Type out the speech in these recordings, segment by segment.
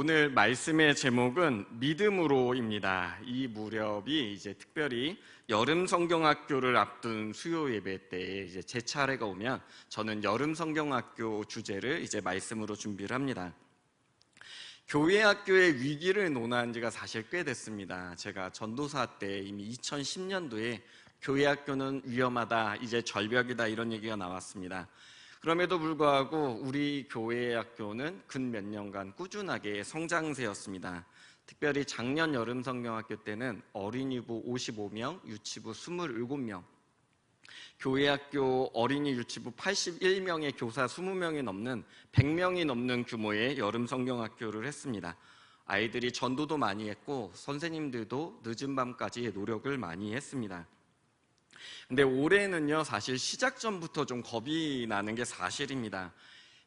오늘 말씀의 제목은 믿음으로입니다. 이 무렵이 이제 특별히 여름 성경학교를 앞둔 수요 예배 때 이제 제 차례가 오면 저는 여름 성경학교 주제를 이제 말씀으로 준비를 합니다. 교회 학교의 위기를 논한 지가 사실 꽤 됐습니다. 제가 전도사 때 이미 2010년도에 교회 학교는 위험하다, 이제 절벽이다 이런 얘기가 나왔습니다. 그럼에도 불구하고 우리 교회 학교는 근 몇 년간 꾸준하게 성장세였습니다. 특별히 작년 여름 성경학교 때는 어린이부 55명, 유치부 27명, 교회 학교 어린이 유치부 81명의 교사 20명이 넘는 100명이 넘는 규모의 여름 성경학교를 했습니다. 아이들이 전도도 많이 했고 선생님들도 늦은 밤까지 노력을 많이 했습니다. 근데 올해는요, 사실 시작 전부터 좀 겁이 나는 게 사실입니다.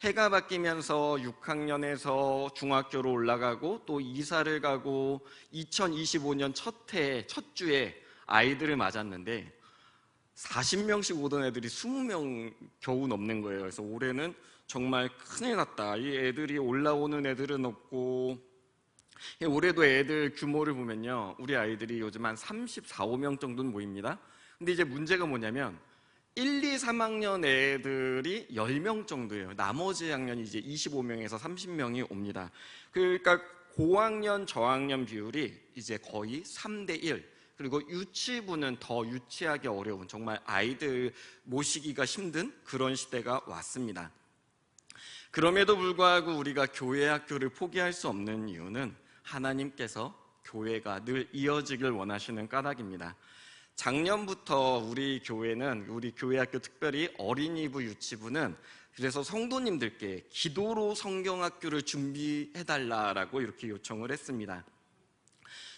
해가 바뀌면서 6학년에서 중학교로 올라가고 또 이사를 가고 2025년 첫 주에 아이들을 맞았는데 40명씩 오던 애들이 20명 겨우 넘는 거예요. 그래서 올해는 정말 큰일 났다. 이 애들이 올라오는 애들은 없고, 올해도 애들 규모를 보면요, 우리 아이들이 요즘 한 34, 5명 정도는 모입니다. 근데 이제 문제가 뭐냐면 1, 2, 3학년 애들이 10명 정도예요. 나머지 학년이 이제 25명에서 30명이 옵니다. 그러니까 고학년, 저학년 비율이 이제 거의 3대 1. 그리고 유치부는 더 유치하기 어려운, 정말 아이들 모시기가 힘든 그런 시대가 왔습니다. 그럼에도 불구하고 우리가 교회 학교를 포기할 수 없는 이유는 하나님께서 교회가 늘 이어지길 원하시는 까닭입니다. 작년부터 우리 교회는, 우리 교회 학교 특별히 어린이부 유치부는 그래서 성도님들께 기도로 성경학교를 준비해달라고 이렇게 요청을 했습니다.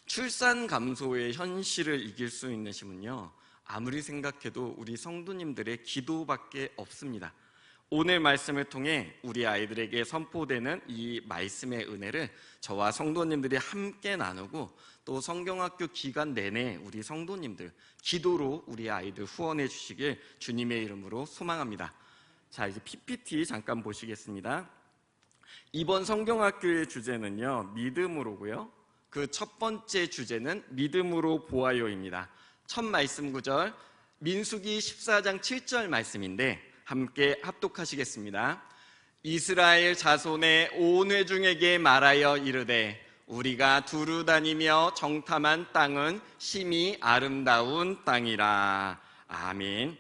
출산 감소의 현실을 이길 수 있는 힘은요, 아무리 생각해도 우리 성도님들의 기도밖에 없습니다. 오늘 말씀을 통해 우리 아이들에게 선포되는 이 말씀의 은혜를 저와 성도님들이 함께 나누고 또 성경학교 기간 내내 우리 성도님들 기도로 우리 아이들 후원해 주시길 주님의 이름으로 소망합니다. 자, 이제 PPT 잠깐 보시겠습니다. 이번 성경학교의 주제는요, 믿음으로고요. 그 첫 번째 주제는 믿음으로 보아요입니다. 첫 말씀 구절 민수기 14장 7절 말씀인데 함께 합독하시겠습니다. 이스라엘 자손의 온 회중에게 말하여 이르되 우리가 두루 다니며 정탐한 땅은 심히 아름다운 땅이라. 아멘.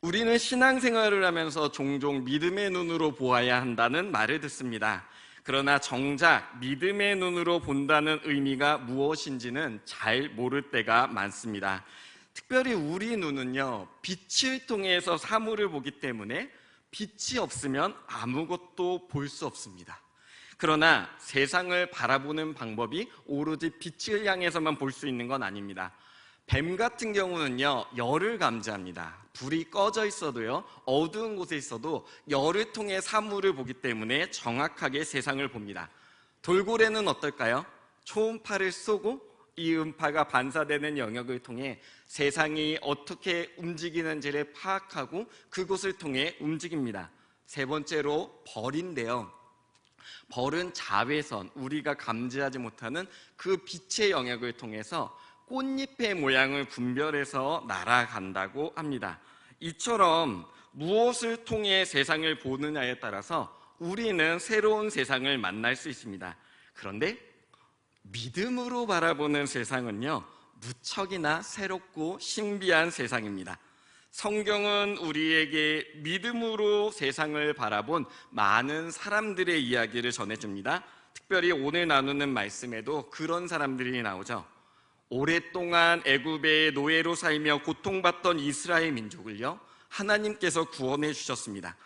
우리는 신앙생활을 하면서 종종 믿음의 눈으로 보아야 한다는 말을 듣습니다. 그러나 정작 믿음의 눈으로 본다는 의미가 무엇인지는 잘 모를 때가 많습니다. 특별히 우리 눈은요, 빛을 통해서 사물을 보기 때문에 빛이 없으면 아무것도 볼 수 없습니다. 그러나 세상을 바라보는 방법이 오로지 빛을 향해서만 볼 수 있는 건 아닙니다. 뱀 같은 경우는요, 열을 감지합니다. 불이 꺼져 있어도요, 어두운 곳에 있어도 열을 통해 사물을 보기 때문에 정확하게 세상을 봅니다. 돌고래는 어떨까요? 초음파를 쏘고 이 음파가 반사되는 영역을 통해 세상이 어떻게 움직이는지를 파악하고 그곳을 통해 움직입니다. 세 번째로 벌인데요, 벌은 자외선, 우리가 감지하지 못하는 그 빛의 영역을 통해서 꽃잎의 모양을 분별해서 날아간다고 합니다. 이처럼 무엇을 통해 세상을 보느냐에 따라서 우리는 새로운 세상을 만날 수 있습니다. 그런데 믿음으로 바라보는 세상은요, 무척이나 새롭고 신비한 세상입니다. 성경은 우리에게 믿음으로 세상을 바라본 많은 사람들의 이야기를 전해줍니다. 특별히 오늘 나누는 말씀에도 그런 사람들이 나오죠. 오랫동안 애굽의 노예로 살며 고통받던 이스라엘 민족을요, 하나님께서 구원해 주셨습니다.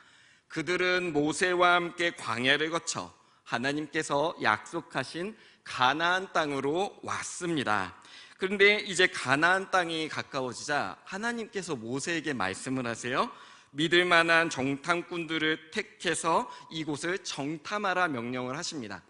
그들은 모세와 함께 광야를 거쳐 하나님께서 약속하신 가나안 땅으로 왔습니다. 그런데 이제 가나안 땅이 가까워지자 하나님께서 모세에게 말씀을 하세요. 믿을 만한 정탐꾼들을 택해서 이곳을 정탐하라 명령을 하십니다.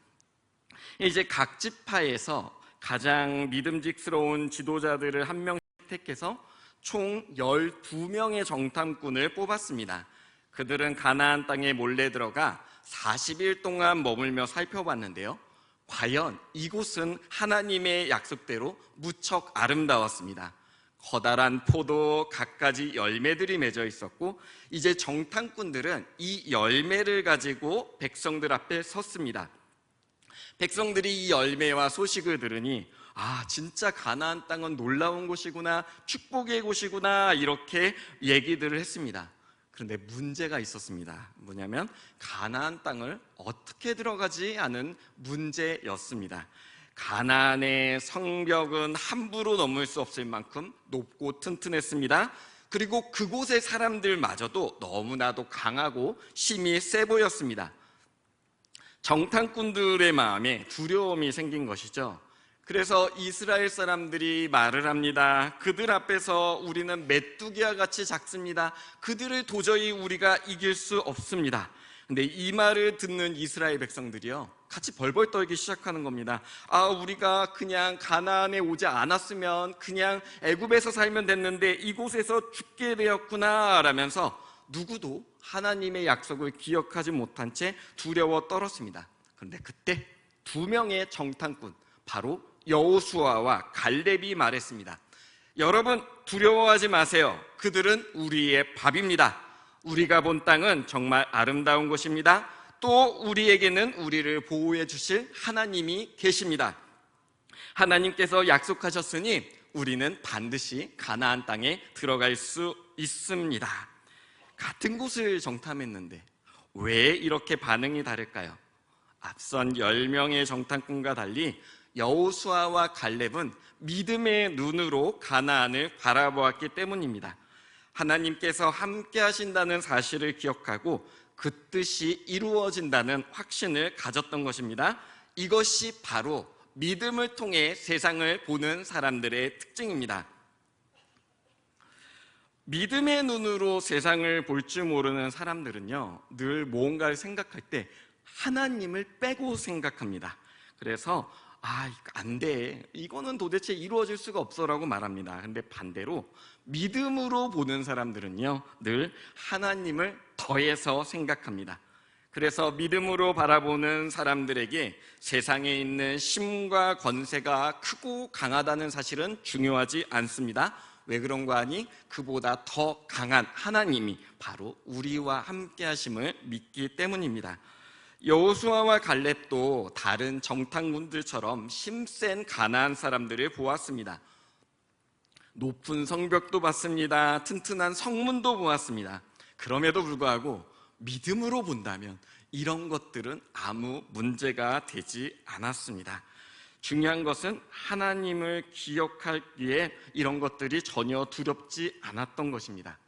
이제 각 지파에서 가장 믿음직스러운 지도자들을 한 명씩 택해서 총 12명의 정탐꾼을 뽑았습니다. 그들은 가나안 땅에 몰래 들어가 40일 동안 머물며 살펴봤는데요, 과연 이곳은 하나님의 약속대로 무척 아름다웠습니다. 커다란 포도, 갖가지 열매들이 맺어 있었고, 이제 정탐꾼들은 이 열매를 가지고 백성들 앞에 섰습니다. 백성들이 이 열매와 소식을 들으니 진짜 가나안 땅은 놀라운 곳이구나, 축복의 곳이구나, 이렇게 얘기들을 했습니다. 그런데 문제가 있었습니다. 뭐냐면 가나안 땅을 어떻게 들어가지 않은 문제였습니다. 가나안의 성벽은 함부로 넘을 수 없을 만큼 높고 튼튼했습니다. 그리고 그곳의 사람들마저도 너무나도 강하고 힘이 세 보였습니다. 정탐꾼들의 마음에 두려움이 생긴 것이죠. 그래서 이스라엘 사람들이 말을 합니다. 그들 앞에서 우리는 메뚜기와 같이 작습니다. 그들을 도저히 우리가 이길 수 없습니다. 근데 이 말을 듣는 이스라엘 백성들이요, 같이 벌벌 떨기 시작하는 겁니다. 우리가 그냥 가나안에 오지 않았으면 그냥 애굽에서 살면 됐는데 이곳에서 죽게 되었구나 라면서 누구도 하나님의 약속을 기억하지 못한 채 두려워 떨었습니다. 그런데 그때 두 명의 정탐꾼, 바로 여호수아와 갈렙이 말했습니다. 여러분, 두려워하지 마세요. 그들은 우리의 밥입니다. 우리가 본 땅은 정말 아름다운 곳입니다. 또 우리에게는 우리를 보호해 주실 하나님이 계십니다. 하나님께서 약속하셨으니 우리는 반드시 가나안 땅에 들어갈 수 있습니다. 같은 곳을 정탐했는데 왜 이렇게 반응이 다를까요? 앞선 10명의 정탐꾼과 달리 여호수아와 갈렙은 믿음의 눈으로 가나안을 바라보았기 때문입니다. 하나님께서 함께 하신다는 사실을 기억하고 그 뜻이 이루어진다는 확신을 가졌던 것입니다. 이것이 바로 믿음을 통해 세상을 보는 사람들의 특징입니다. 믿음의 눈으로 세상을 볼 줄 모르는 사람들은요, 늘 무언가를 생각할 때 하나님을 빼고 생각합니다. 그래서 안 돼, 이거는 도대체 이루어질 수가 없어라고 말합니다. 근데 반대로 믿음으로 보는 사람들은요, 늘 하나님을 더해서 생각합니다. 그래서 믿음으로 바라보는 사람들에게 세상에 있는 힘과 권세가 크고 강하다는 사실은 중요하지 않습니다. 왜 그런 거 아니? 그보다 더 강한 하나님이 바로 우리와 함께 하심을 믿기 때문입니다. 여호수아와 갈렙도 다른 정탐꾼들처럼 힘센 가나안 사람들을 보았습니다. 높은 성벽도 봤습니다. 튼튼한 성문도 보았습니다. 그럼에도 불구하고 믿음으로 본다면 이런 것들은 아무 문제가 되지 않았습니다. 중요한 것은 하나님을 기억하기에 이런 것들이 전혀 두렵지 않았던 것입니다.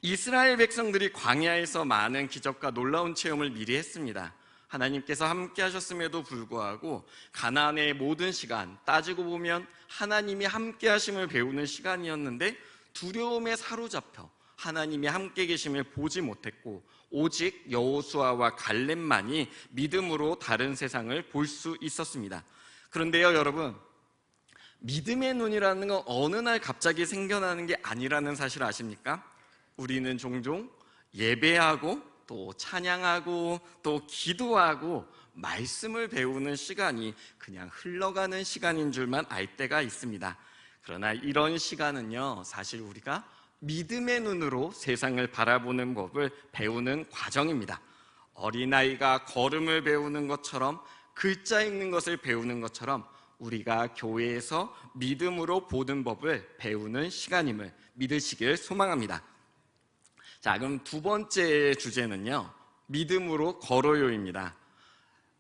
이스라엘 백성들이 광야에서 많은 기적과 놀라운 체험을 미리 했습니다. 하나님께서 함께 하셨음에도 불구하고 가나안의 모든 시간, 따지고 보면 하나님이 함께 하심을 배우는 시간이었는데 두려움에 사로잡혀 하나님이 함께 계심을 보지 못했고 오직 여호수아와 갈렙만이 믿음으로 다른 세상을 볼 수 있었습니다. 그런데요, 여러분, 믿음의 눈이라는 건 어느 날 갑자기 생겨나는 게 아니라는 사실 아십니까? 우리는 종종 예배하고 또 찬양하고 또 기도하고 말씀을 배우는 시간이 그냥 흘러가는 시간인 줄만 알 때가 있습니다. 그러나 이런 시간은요, 사실 우리가 믿음의 눈으로 세상을 바라보는 법을 배우는 과정입니다. 어린아이가 걸음을 배우는 것처럼, 글자 읽는 것을 배우는 것처럼 우리가 교회에서 믿음으로 보는 법을 배우는 시간임을 믿으시길 소망합니다. 자, 그럼 두 번째 주제는요, 믿음으로 걸어요입니다.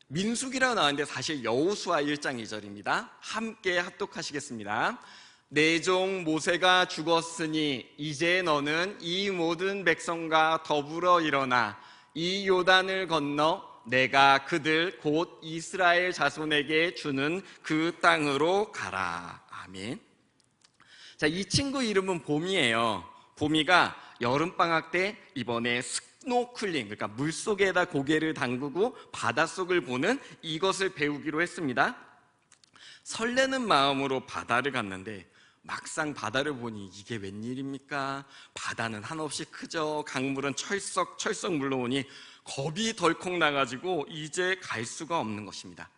민수기라고 나왔는데 사실 여호수아 1장 2절입니다. 함께 합독하시겠습니다. 내 종 모세가 죽었으니 이제 너는 이 모든 백성과 더불어 일어나 이 요단을 건너 내가 그들 곧 이스라엘 자손에게 주는 그 땅으로 가라. 아멘. 자, 이 친구 이름은 봄이에요. 봄이가 여름방학 때 이번에 스노클링, 그러니까 물속에다 고개를 담그고 바닷속을 보는 이것을 배우기로 했습니다. 설레는 마음으로 바다를 갔는데 막상 바다를 보니 이게 웬일입니까? 바다는 한없이 크죠. 강물은 철썩 물러오니 겁이 덜컥 나가지고 이제 갈 수가 없는 것입니다.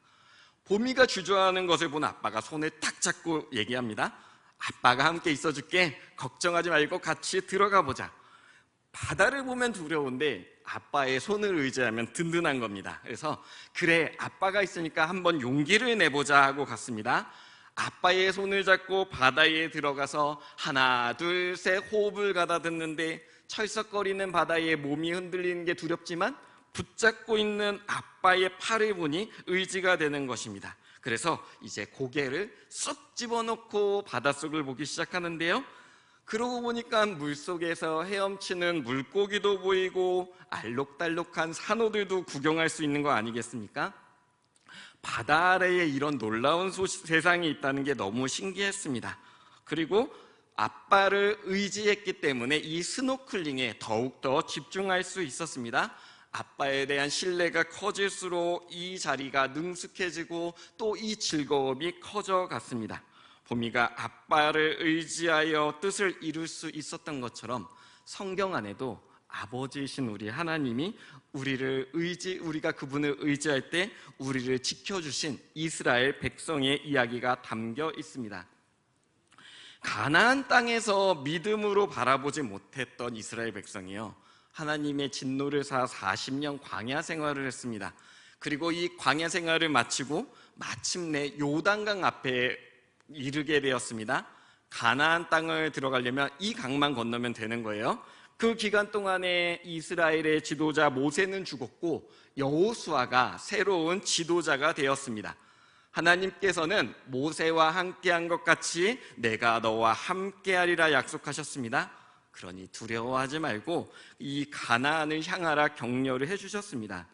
보미가 주저하는 것을 본 아빠가 손을 딱 잡고 얘기합니다. 아빠가 함께 있어줄게. 걱정하지 말고 같이 들어가 보자. 바다를 보면 두려운데 아빠의 손을 의지하면 든든한 겁니다. 그래서 그래, 아빠가 있으니까 한번 용기를 내보자 하고 갔습니다. 아빠의 손을 잡고 바다에 들어가서 하나 둘 셋 호흡을 가다듬는데 철썩거리는 바다에 몸이 흔들리는 게 두렵지만 붙잡고 있는 아빠의 팔을 보니 의지가 되는 것입니다. 그래서 이제 고개를 쏙 집어넣고 바닷속을 보기 시작하는데요, 그러고 보니까 물속에서 헤엄치는 물고기도 보이고 알록달록한 산호들도 구경할 수 있는 거 아니겠습니까? 바다 아래에 이런 놀라운 세상이 있다는 게 너무 신기했습니다. 그리고 아빠를 의지했기 때문에 이 스노클링에 더욱더 집중할 수 있었습니다. 아빠에 대한 신뢰가 커질수록 이 자리가 능숙해지고 또 이 즐거움이 커져갔습니다. 보미가 아빠를 의지하여 뜻을 이룰 수 있었던 것처럼 성경 안에도 아버지이신 우리 하나님이 우리가 그분을 의지할 때 우리를 지켜주신 이스라엘 백성의 이야기가 담겨 있습니다. 가나안 땅에서 믿음으로 바라보지 못했던 이스라엘 백성이요, 하나님의 진노를 사 40년 광야 생활을 했습니다. 그리고 이 광야 생활을 마치고 마침내 요단강 앞에 이르게 되었습니다. 가나안 땅을 들어가려면 이 강만 건너면 되는 거예요. 그 기간 동안에 이스라엘의 지도자 모세는 죽었고 여호수아가 새로운 지도자가 되었습니다. 하나님께서는 모세와 함께한 것 같이 내가 너와 함께하리라 약속하셨습니다. 그러니 두려워하지 말고 이 가나안을 향하라 격려를 해주셨습니다.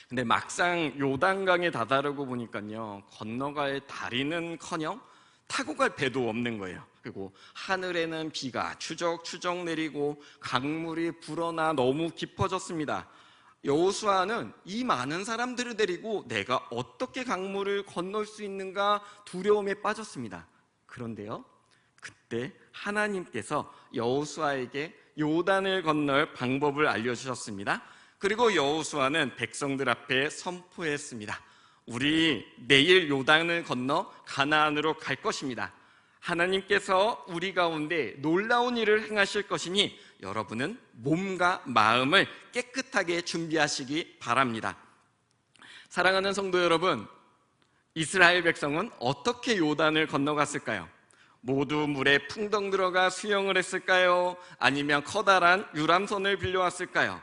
근데 막상 요단강에 다다르고 보니까요, 건너갈 다리는커녕 타고 갈 배도 없는 거예요. 그리고 하늘에는 비가 추적추적 내리고 강물이 불어나 너무 깊어졌습니다. 여호수아는 이 많은 사람들을 데리고 내가 어떻게 강물을 건널 수 있는가 두려움에 빠졌습니다. 그런데요, 그때 하나님께서 여호수아에게 요단을 건널 방법을 알려주셨습니다. 그리고 여호수아는 백성들 앞에 선포했습니다. 우리 내일 요단을 건너 가나안으로 갈 것입니다. 하나님께서 우리 가운데 놀라운 일을 행하실 것이니 여러분은 몸과 마음을 깨끗하게 준비하시기 바랍니다. 사랑하는 성도 여러분, 이스라엘 백성은 어떻게 요단을 건너갔을까요? 모두 물에 풍덩 들어가 수영을 했을까요? 아니면 커다란 유람선을 빌려왔을까요?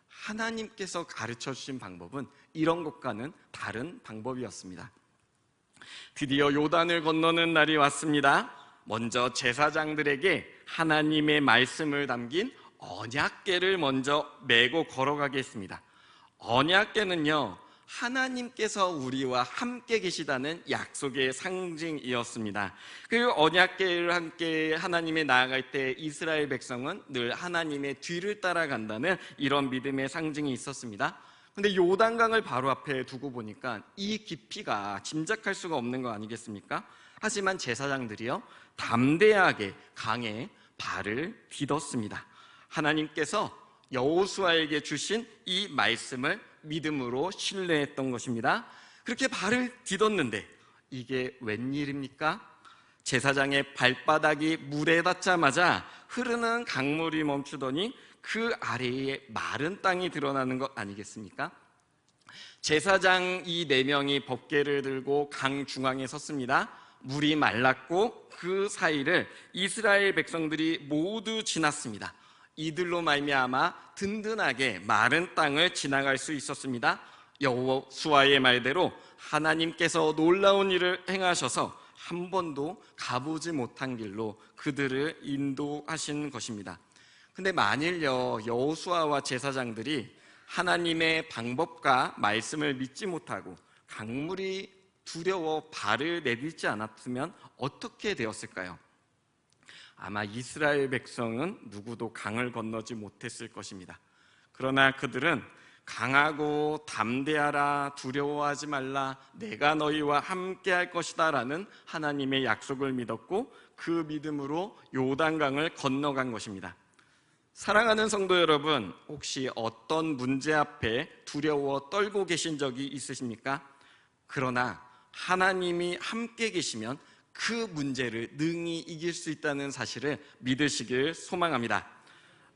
하나님께서 가르쳐 주신 방법은 이런 것과는 다른 방법이었습니다. 드디어 요단을 건너는 날이 왔습니다. 먼저 제사장들에게 하나님의 말씀을 담긴 언약궤를 먼저 메고 걸어가게 했습니다. 언약궤는요, 하나님께서 우리와 함께 계시다는 약속의 상징이었습니다. 그 언약궤를 함께 하나님에 나아갈 때 이스라엘 백성은 늘 하나님의 뒤를 따라간다는 이런 믿음의 상징이 있었습니다. 근데 요단강을 바로 앞에 두고 보니까 이 깊이가 짐작할 수가 없는 거 아니겠습니까? 하지만 제사장들이요, 담대하게 강에 발을 디뎠습니다. 하나님께서 여호수아에게 주신 이 말씀을 믿음으로 신뢰했던 것입니다. 그렇게 발을 디뎠는데 이게 웬일입니까? 제사장의 발바닥이 물에 닿자마자 흐르는 강물이 멈추더니 그 아래에 마른 땅이 드러나는 것 아니겠습니까? 제사장 이 4명이 법궤를 들고 강 중앙에 섰습니다. 물이 말랐고 그 사이를 이스라엘 백성들이 모두 지났습니다. 이들로 말미암아 든든하게 마른 땅을 지나갈 수 있었습니다. 여호수아의 말대로 하나님께서 놀라운 일을 행하셔서 한 번도 가보지 못한 길로 그들을 인도하신 것입니다. 근데 만일요, 여호수아와 제사장들이 하나님의 방법과 말씀을 믿지 못하고 강물이 두려워 발을 내딛지 않았으면 어떻게 되었을까요? 아마 이스라엘 백성은 누구도 강을 건너지 못했을 것입니다. 그러나 그들은 강하고 담대하라, 두려워하지 말라, 내가 너희와 함께 할 것이다 라는 하나님의 약속을 믿었고 그 믿음으로 요단강을 건너간 것입니다. 사랑하는 성도 여러분, 혹시 어떤 문제 앞에 두려워 떨고 계신 적이 있으십니까? 그러나 하나님이 함께 계시면 그 문제를 능히 이길 수 있다는 사실을 믿으시길 소망합니다.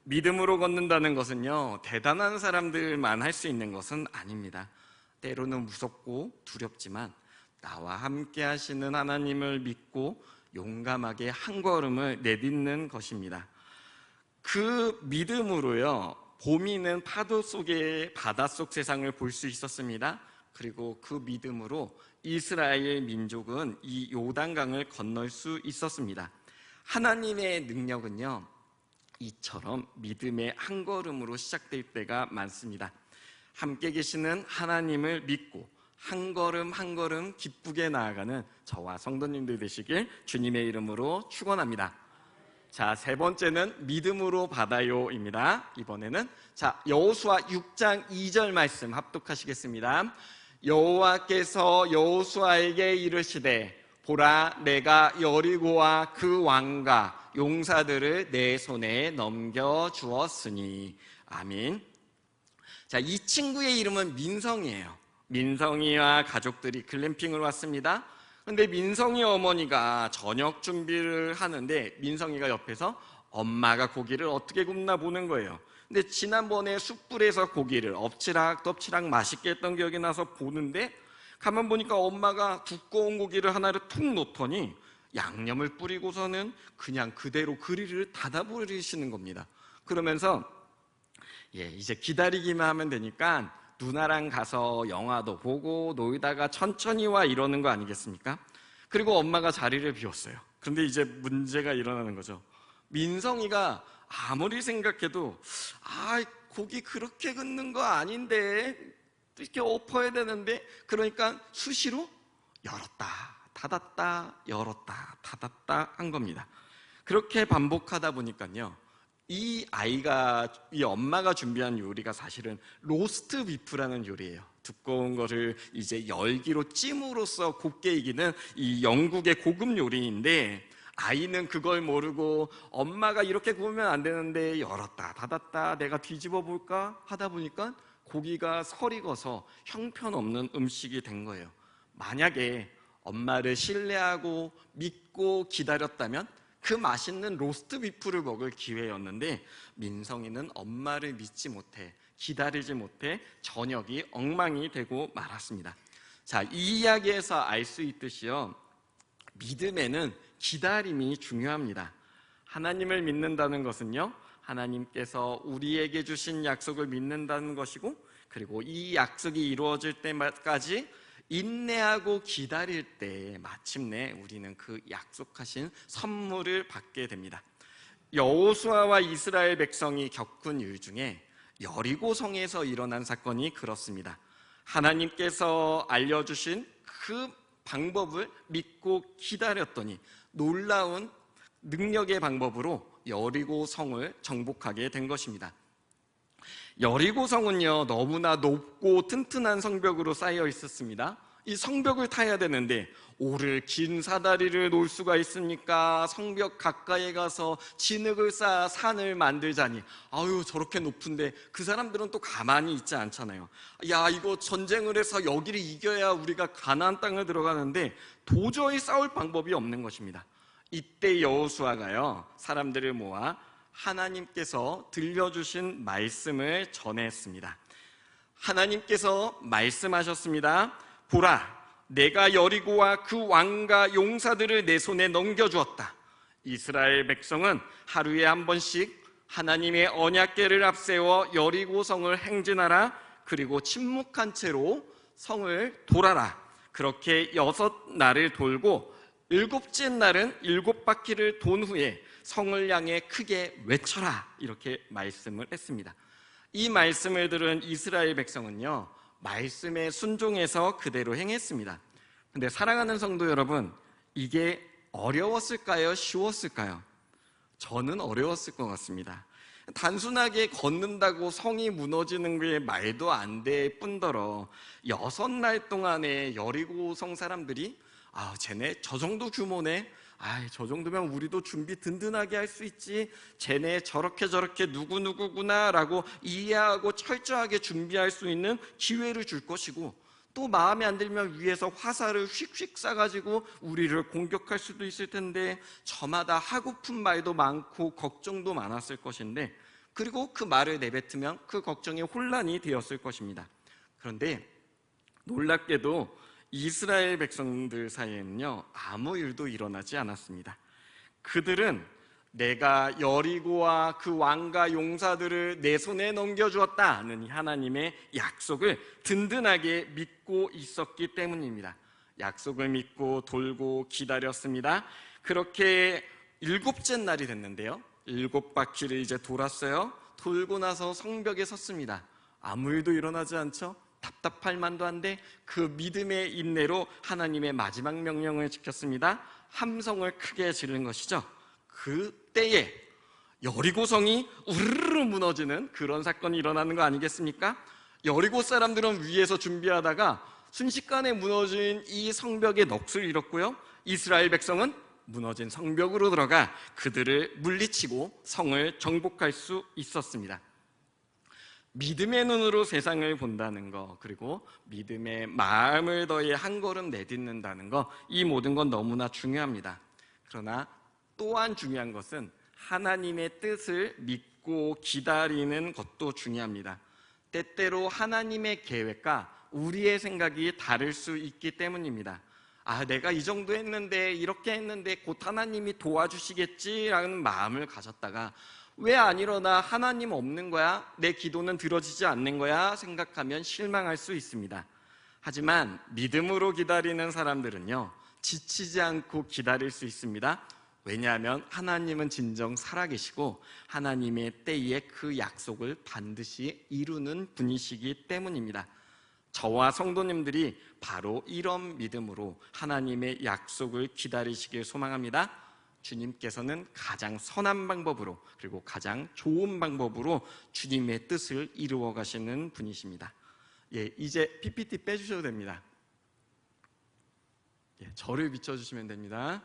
믿음으로 걷는다는 것은요, 대단한 사람들만 할 수 있는 것은 아닙니다. 때로는 무섭고 두렵지만 나와 함께 하시는 하나님을 믿고 용감하게 한 걸음을 내딛는 것입니다. 그 믿음으로요, 보미는 파도 속에 바닷속 세상을 볼 수 있었습니다. 그리고 그 믿음으로 이스라엘 민족은 이 요단강을 건널 수 있었습니다. 하나님의 능력은요, 이처럼 믿음의 한 걸음으로 시작될 때가 많습니다. 함께 계시는 하나님을 믿고 한 걸음 한 걸음 기쁘게 나아가는 저와 성도님들 되시길 주님의 이름으로 축원합니다. 자, 세 번째는 믿음으로 받아요입니다. 이번에는 여호수아 6장 2절 말씀 합독하시겠습니다. 여호와께서 여호수아에게 이르시되 보라, 내가 여리고와 그 왕과 용사들을 내 손에 넘겨주었으니. 아멘. 자, 이 친구의 이름은 민성이에요. 민성이와 가족들이 글램핑을 왔습니다. 근데 민성이 어머니가 저녁 준비를 하는데 민성이가 옆에서 엄마가 고기를 어떻게 굽나 보는 거예요. 근데 지난번에 숯불에서 고기를 엎치락덮치락 맛있게 했던 기억이 나서 보는데 가만 보니까 엄마가 두꺼운 고기를 하나를 툭 놓더니 양념을 뿌리고서는 그냥 그대로 그릴을 닫아버리시는 겁니다. 그러면서 이제 기다리기만 하면 되니까 누나랑 가서 영화도 보고 놀다가 천천히 와 이러는 거 아니겠습니까? 그리고 엄마가 자리를 비웠어요. 그런데 이제 문제가 일어나는 거죠. 민성이가 아무리 생각해도 고기 그렇게 굽는 거 아닌데 이렇게 엎어야 되는데, 그러니까 수시로 열었다 닫았다 열었다 닫았다 한 겁니다. 그렇게 반복하다 보니까요, 이 엄마가 준비한 요리가 사실은 로스트 비프라는 요리예요. 두꺼운 거를 이제 열기로 찜으로써 곱게 익히는 이 영국의 고급 요리인데, 아이는 그걸 모르고 엄마가 이렇게 구우면 안 되는데 열었다 닫았다 내가 뒤집어 볼까 하다 보니까 고기가 설익어서 형편없는 음식이 된 거예요. 만약에 엄마를 신뢰하고 믿고 기다렸다면 그 맛있는 로스트 비프를 먹을 기회였는데, 민성이는 엄마를 믿지 못해 기다리지 못해 저녁이 엉망이 되고 말았습니다. 자, 이 이야기에서 알 수 있듯이요, 믿음에는 기다림이 중요합니다. 하나님을 믿는다는 것은요, 하나님께서 우리에게 주신 약속을 믿는다는 것이고, 그리고 이 약속이 이루어질 때까지 인내하고 기다릴 때 마침내 우리는 그 약속하신 선물을 받게 됩니다. 여호수아와 이스라엘 백성이 겪은 일 중에 여리고성에서 일어난 사건이 그렇습니다. 하나님께서 알려주신 그 방법을 믿고 기다렸더니 놀라운 능력의 방법으로 여리고성을 정복하게 된 것입니다. 여리고성은요, 너무나 높고 튼튼한 성벽으로 쌓여 있었습니다. 이 성벽을 타야 되는데 오를 긴 사다리를 놓을 수가 있습니까? 성벽 가까이에 가서 진흙을 쌓아 산을 만들자니, 저렇게 높은데 그 사람들은 또 가만히 있지 않잖아요. 이거 전쟁을 해서 여기를 이겨야 우리가 가나안 땅을 들어가는데 도저히 싸울 방법이 없는 것입니다. 이때 여호수아가요, 사람들을 모아 하나님께서 들려주신 말씀을 전했습니다. 하나님께서 말씀하셨습니다. 보라, 내가 여리고와 그 왕과 용사들을 내 손에 넘겨주었다. 이스라엘 백성은 하루에 한 번씩 하나님의 언약궤를 앞세워 여리고 성을 행진하라. 그리고 침묵한 채로 성을 돌아라. 그렇게 6날을 돌고 7째 날은 7바퀴를 돈 후에 성을 향해 크게 외쳐라. 이렇게 말씀을 했습니다. 이 말씀을 들은 이스라엘 백성은요, 말씀에 순종해서 그대로 행했습니다. 근데 사랑하는 성도 여러분, 이게 어려웠을까요? 쉬웠을까요? 저는 어려웠을 것 같습니다. 단순하게 걷는다고 성이 무너지는 게 말도 안 될 뿐더러 6날 동안에 여리고 성 사람들이 쟤네 저 정도 규모네, 저 정도면 우리도 준비 든든하게 할 수 있지, 쟤네 저렇게 누구누구구나 라고 이해하고 철저하게 준비할 수 있는 기회를 줄 것이고, 또 마음에 안 들면 위에서 화살을 휙휙 쏴가지고 우리를 공격할 수도 있을 텐데, 저마다 하고픈 말도 많고 걱정도 많았을 것인데, 그리고 그 말을 내뱉으면 그 걱정이 혼란이 되었을 것입니다. 그런데 놀랍게도 이스라엘 백성들 사이에는요, 아무 일도 일어나지 않았습니다. 그들은 내가 여리고와 그 왕과 용사들을 내 손에 넘겨주었다는 하나님의 약속을 든든하게 믿고 있었기 때문입니다. 약속을 믿고 돌고 기다렸습니다. 그렇게 7째 날이 됐는데요, 7바퀴를 이제 돌았어요. 돌고 나서 성벽에 섰습니다. 아무 일도 일어나지 않죠? 답답할 만도 한데 그 믿음의 인내로 하나님의 마지막 명령을 지켰습니다. 함성을 크게 지른 것이죠. 그때에 여리고성이 우르르 무너지는 그런 사건이 일어나는 거 아니겠습니까? 여리고 사람들은 위에서 준비하다가 순식간에 무너진 이 성벽의 넋을 잃었고요, 이스라엘 백성은 무너진 성벽으로 들어가 그들을 물리치고 성을 정복할 수 있었습니다. 믿음의 눈으로 세상을 본다는 것, 그리고 믿음의 마음을 더해 한 걸음 내딛는다는 것, 이 모든 건 너무나 중요합니다. 그러나 또한 중요한 것은 하나님의 뜻을 믿고 기다리는 것도 중요합니다. 때때로 하나님의 계획과 우리의 생각이 다를 수 있기 때문입니다. 내가 이 정도 했는데, 이렇게 했는데 곧 하나님이 도와주시겠지라는 마음을 가졌다가 왜 안 일어나? 하나님 없는 거야? 내 기도는 들어지지 않는 거야? 생각하면 실망할 수 있습니다. 하지만 믿음으로 기다리는 사람들은요, 지치지 않고 기다릴 수 있습니다. 왜냐하면 하나님은 진정 살아계시고 하나님의 때에 그 약속을 반드시 이루는 분이시기 때문입니다. 저와 성도님들이 바로 이런 믿음으로 하나님의 약속을 기다리시길 소망합니다. 주님께서는 가장 선한 방법으로, 그리고 가장 좋은 방법으로 주님의 뜻을 이루어 가시는 분이십니다. 이제 PPT 빼주셔도 됩니다. 저를 비춰주시면 됩니다.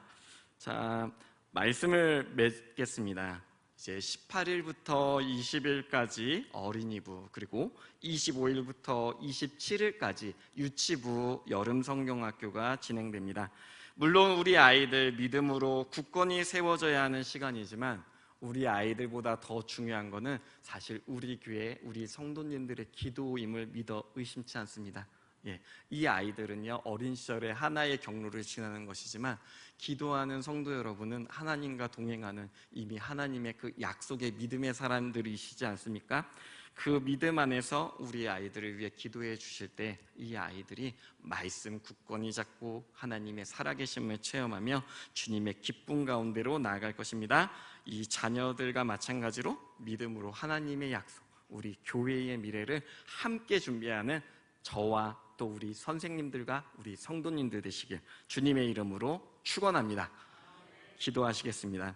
자, 말씀을 맺겠습니다. 이제 18일부터 20일까지 어린이부, 그리고 25일부터 27일까지 유치부 여름 성경학교가 진행됩니다. 물론 우리 아이들 믿음으로 굳건히 세워져야 하는 시간이지만, 우리 아이들보다 더 중요한 것은 사실 우리 교회, 우리 성도님들의 기도임을 믿어 의심치 않습니다. 이 아이들은요, 어린 시절에 하나의 경로를 지나는 것이지만, 기도하는 성도 여러분은 하나님과 동행하는 이미 하나님의 그 약속의 믿음의 사람들이시지 않습니까? 그 믿음 안에서 우리 아이들을 위해 기도해 주실 때 이 아이들이 말씀 굳건히 잡고 하나님의 살아계심을 체험하며 주님의 기쁨 가운데로 나아갈 것입니다. 이 자녀들과 마찬가지로 믿음으로 하나님의 약속, 우리 교회의 미래를 함께 준비하는 저와 또 우리 선생님들과 우리 성도님들 되시길 주님의 이름으로 축원합니다. 기도하시겠습니다.